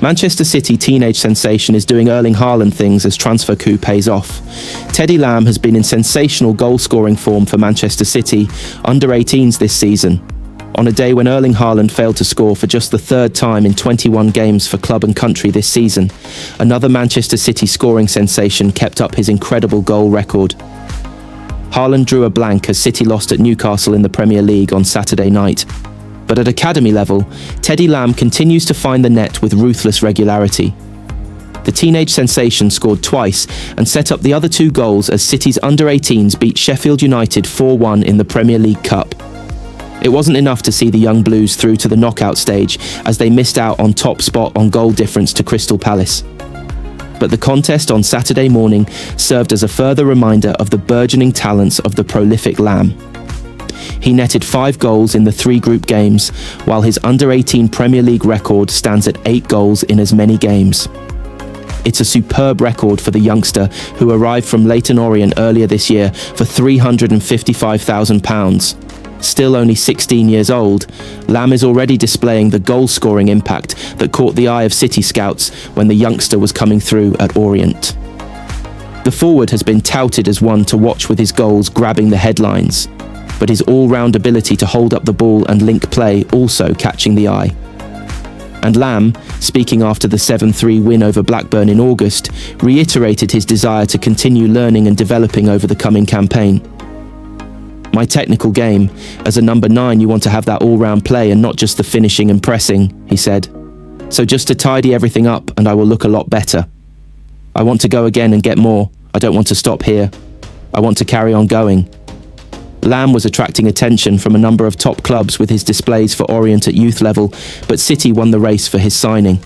Manchester City teenage sensation is doing Erling Haaland things as transfer coup pays off. Teddy Lamb has been in sensational goal-scoring form for Manchester City under-18s this season. On a day when Erling Haaland failed to score for just the third time in 21 games for club and country this season, another Manchester City scoring sensation kept up his incredible goal record. Haaland drew a blank as City lost at Newcastle in the Premier League on Saturday night. But at academy level, Teddy Lamb continues to find the net with ruthless regularity. The teenage sensation scored twice and set up the other two goals as City's under-18s beat Sheffield United 4-1 in the Premier League Cup. It wasn't enough to see the young Blues through to the knockout stage as they missed out on top spot on goal difference to Crystal Palace. But the contest on Saturday morning served as a further reminder of the burgeoning talents of the prolific Lamb. He netted 5 goals in the 3 group games, while his under-18 Premier League record stands at 8 goals in as many games. It's a superb record for the youngster who arrived from Leyton Orient earlier this year for £355,000. Still only 16 years old, Lamb is already displaying the goal-scoring impact that caught the eye of City scouts when the youngster was coming through at Orient. The forward has been touted as one to watch with his goals grabbing the headlines, but his all-round ability to hold up the ball and link play also catching the eye. And Lamb, speaking after the 7-3 win over Blackburn in August, reiterated his desire to continue learning and developing over the coming campaign. "My technical game, as a number 9 you want to have that all-round play and not just the finishing and pressing," he said. "So just to tidy everything up and I will look a lot better. I want to go again and get more. I don't want to stop here. I want to carry on going." Lamb was attracting attention from a number of top clubs with his displays for Orient at youth level, but City won the race for his signing.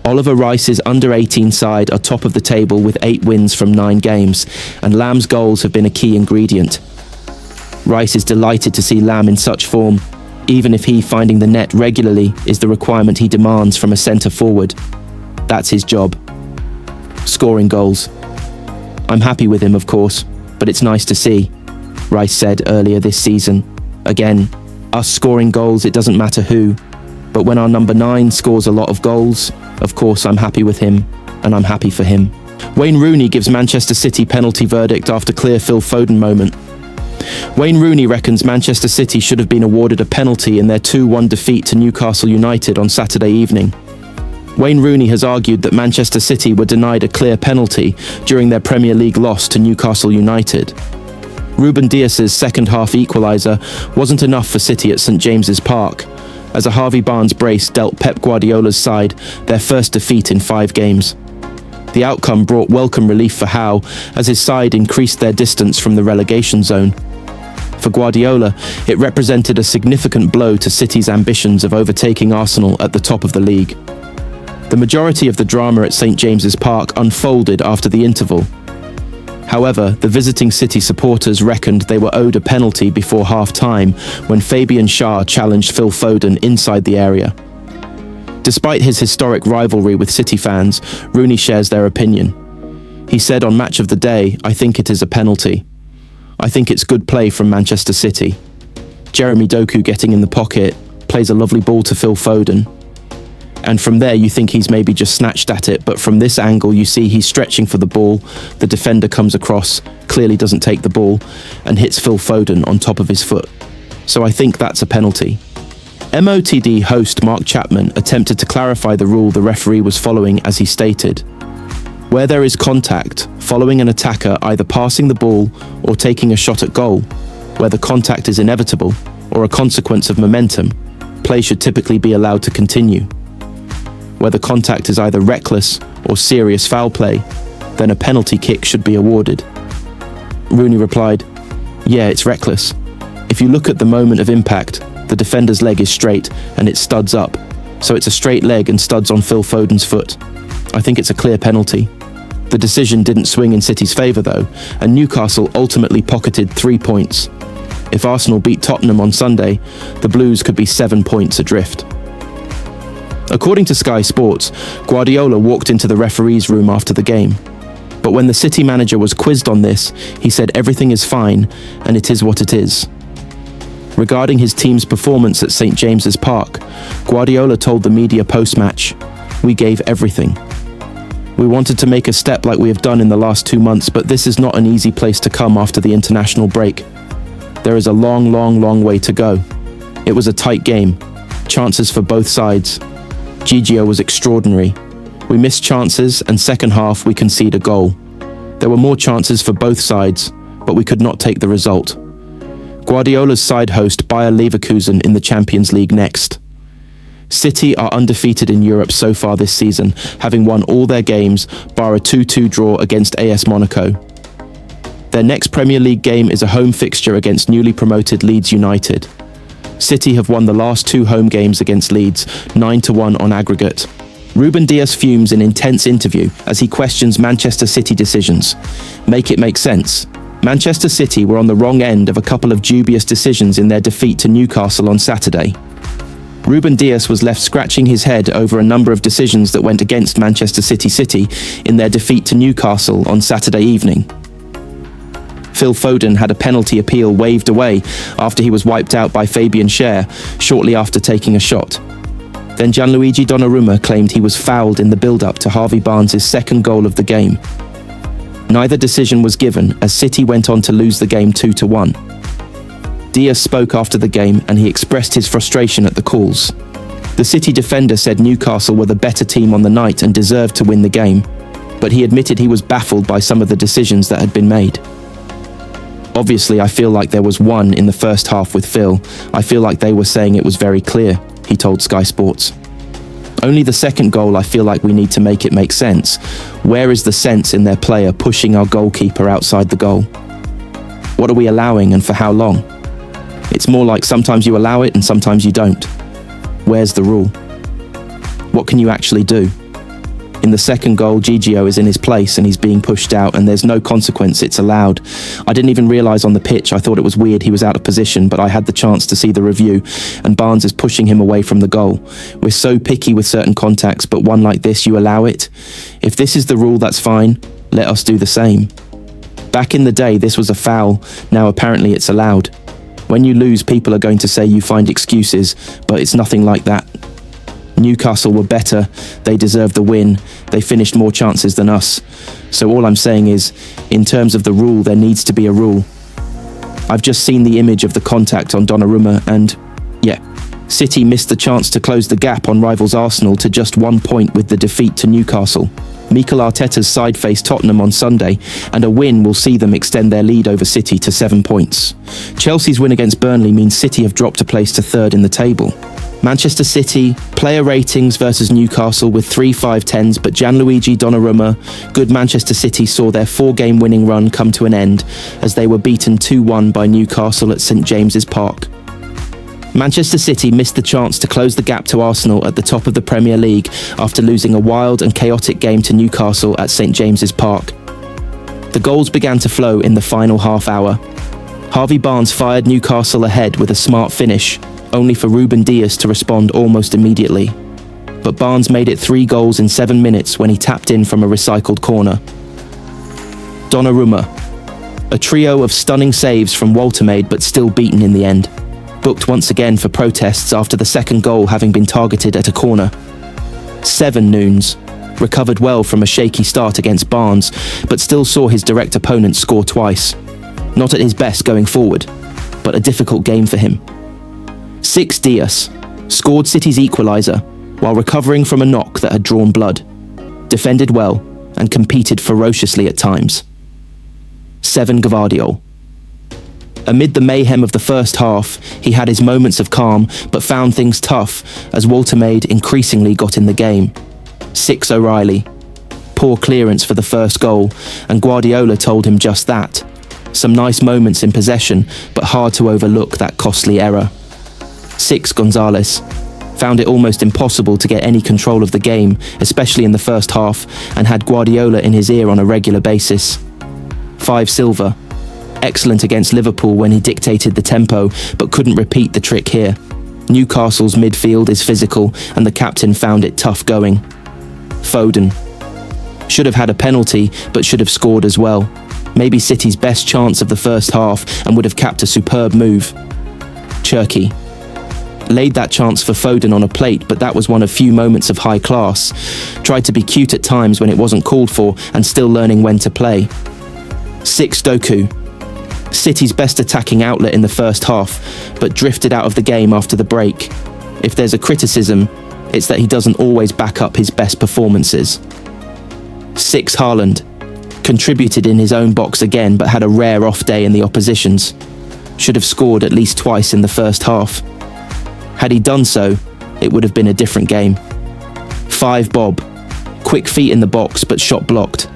Oliver Rice's under-18 side are top of the table with 8 wins from 9 games, and Lamb's goals have been a key ingredient. Rice is delighted to see Lamb in such form, even if he finding the net regularly is the requirement he demands from a centre-forward. That's his job. Scoring goals. "I'm happy with him, of course, but it's nice to see," Rice said earlier this season. "Again, us scoring goals, it doesn't matter who, but when our number 9 scores a lot of goals, of course I'm happy with him, and I'm happy for him." Wayne Rooney gives Manchester City penalty verdict after clear Phil Foden moment. Wayne Rooney reckons Manchester City should have been awarded a penalty in their 2-1 defeat to Newcastle United on Saturday evening. Wayne Rooney has argued that Manchester City were denied a clear penalty during their Premier League loss to Newcastle United. Ruben Dias' second-half equaliser wasn't enough for City at St James's Park, as a Harvey Barnes brace dealt Pep Guardiola's side their first defeat in 5 games. The outcome brought welcome relief for Howe, as his side increased their distance from the relegation zone. For Guardiola, it represented a significant blow to City's ambitions of overtaking Arsenal at the top of the league. The majority of the drama at St James's Park unfolded after the interval. However, the visiting City supporters reckoned they were owed a penalty before half-time when Fabian Schär challenged Phil Foden inside the area. Despite his historic rivalry with City fans, Rooney shares their opinion. He said on Match of the Day, "I think it is a penalty. I think it's good play from Manchester City. Jeremy Doku getting in the pocket, plays a lovely ball to Phil Foden. And from there you think he's maybe just snatched at it, but from this angle you see he's stretching for the ball, the defender comes across, clearly doesn't take the ball, and hits Phil Foden on top of his foot. So I think that's a penalty." MOTD host Mark Chapman attempted to clarify the rule the referee was following as he stated, "Where there is contact, following an attacker either passing the ball or taking a shot at goal, where the contact is inevitable or a consequence of momentum, play should typically be allowed to continue. Where the contact is either reckless or serious foul play, then a penalty kick should be awarded." Rooney replied, "Yeah, it's reckless. If you look at the moment of impact, the defender's leg is straight and it studs up, so it's a straight leg and studs on Phil Foden's foot. I think it's a clear penalty." The decision didn't swing in City's favour though, and Newcastle ultimately pocketed 3 points. If Arsenal beat Tottenham on Sunday, the Blues could be 7 points adrift. According to Sky Sports, Guardiola walked into the referee's room after the game. But when the City manager was quizzed on this, he said everything is fine and it is what it is. Regarding his team's performance at St James's Park, Guardiola told the media post-match, We gave everything. We wanted to make a step like we have done in the last 2 months, but this is not an easy place to come after the international break. There is a long way to go. It was a tight game. Chances for both sides. Gigio was extraordinary. We missed chances, and second half we conceded a goal. There were more chances for both sides, but we could not take the result. Guardiola's side host Bayer Leverkusen in the Champions League next. City are undefeated in Europe so far this season, having won all their games, bar a 2-2 draw against AS Monaco. Their next Premier League game is a home fixture against newly promoted Leeds United. City have won the last 2 home games against Leeds, 9-1 on aggregate. Ruben Dias fumes in intense interview as he questions Manchester City decisions. Make it make sense. Manchester City were on the wrong end of a couple of dubious decisions in their defeat to Newcastle on Saturday. Ruben Dias was left scratching his head over a number of decisions that went against Manchester City in their defeat to Newcastle on Saturday evening. Phil Foden had a penalty appeal waved away after he was wiped out by Fabian Schär shortly after taking a shot. Then Gianluigi Donnarumma claimed he was fouled in the build-up to Harvey Barnes' second goal of the game. Neither decision was given as City went on to lose the game 2-1. Dias spoke after the game and he expressed his frustration at the calls. The City defender said Newcastle were the better team on the night and deserved to win the game, but he admitted he was baffled by some of the decisions that had been made. Obviously, I feel like there was one in the first half with Phil. I feel like they were saying it was very clear, he told Sky Sports. Only the second goal I feel like we need to make it make sense. Where is the sense in their player pushing our goalkeeper outside the goal? What are we allowing and for how long? It's more like sometimes you allow it and sometimes you don't. Where's the rule? What can you actually do? In the second goal, Gigio is in his place and he's being pushed out and there's no consequence, it's allowed. I didn't even realise on the pitch, I thought it was weird he was out of position, but I had the chance to see the review and Barnes is pushing him away from the goal. We're so picky with certain contacts, but one like this, you allow it? If this is the rule, that's fine. Let us do the same. Back in the day, this was a foul. Now apparently it's allowed. When you lose, people are going to say you find excuses, but it's nothing like that. Newcastle were better, they deserved the win, they finished more chances than us. So all I'm saying is, in terms of the rule, there needs to be a rule. I've just seen the image of the contact on Donnarumma and, yeah, City missed the chance to close the gap on rivals Arsenal to just 1 point with the defeat to Newcastle. Mikel Arteta's side face Tottenham on Sunday, and a win will see them extend their lead over City to 7 points. Chelsea's win against Burnley means City have dropped a place to third in the table. Manchester City, player ratings versus Newcastle with 3-5-10s, but Gianluigi Donnarumma, good Manchester City saw their 4-game winning run come to an end as they were beaten 2-1 by Newcastle at St James's Park. Manchester City missed the chance to close the gap to Arsenal at the top of the Premier League after losing a wild and chaotic game to Newcastle at St James's Park. The goals began to flow in the final half hour. Harvey Barnes fired Newcastle ahead with a smart finish, only for Ruben Dias to respond almost immediately. But Barnes made it 3 goals in 7 minutes when he tapped in from a recycled corner. Donnarumma, a trio of stunning saves from Walter made but still beaten in the end. Booked once again for protests after the second goal having been targeted at a corner. 7 Nunes, recovered well from a shaky start against Barnes, but still saw his direct opponent score twice. Not at his best going forward, but a difficult game for him. 6 Dias, scored City's equaliser, while recovering from a knock that had drawn blood. Defended well, and competed ferociously at times. 7 Gvardiol. Amid the mayhem of the first half, he had his moments of calm, but found things tough as Walter Maid increasingly got in the game. 6 O'Reilly. Poor clearance for the first goal, and Guardiola told him just that. Some nice moments in possession, but hard to overlook that costly error. 6 Gonzalez. Found it almost impossible to get any control of the game, especially in the first half, and had Guardiola in his ear on a regular basis. 5 Silva. Excellent against Liverpool when he dictated the tempo, but couldn't repeat the trick here. Newcastle's midfield is physical, and the captain found it tough going. Foden. Should have had a penalty, but should have scored as well. Maybe City's best chance of the first half, and would have capped a superb move. Cherki. Laid that chance for Foden on a plate, but that was one of few moments of high class. Tried to be cute at times when it wasn't called for and still learning when to play. 6. Doku. City's best attacking outlet in the first half, but drifted out of the game after the break. If there's a criticism, it's that he doesn't always back up his best performances. 6. Haaland. Contributed in his own box again, but had a rare off day in the opposition's. Should have scored at least twice in the first half. Had he done so, it would have been a different game. 5. Bob. Quick feet in the box, but shot blocked.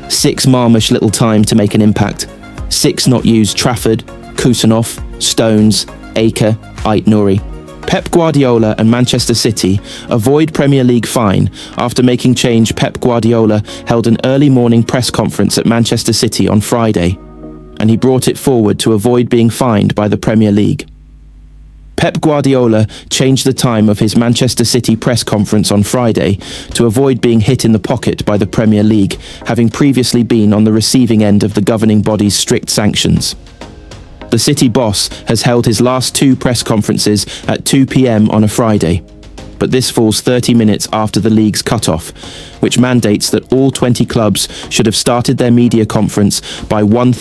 6. Marmish little time to make an impact. 6. Not used Trafford, Kusanov, Stones, Aker, Ait-Nouri. Pep Guardiola and Manchester City avoid Premier League fine after making change. Pep Guardiola held an early morning press conference at Manchester City on Friday, and he brought it forward to avoid being fined by the Premier League. Pep Guardiola changed the time of his Manchester City press conference on Friday to avoid being hit in the pocket by the Premier League, having previously been on the receiving end of the governing body's strict sanctions. The City boss has held his last 2 press conferences at 2 p.m. on a Friday, but this falls 30 minutes after the league's cut-off, which mandates that all 20 clubs should have started their media conference by 1:30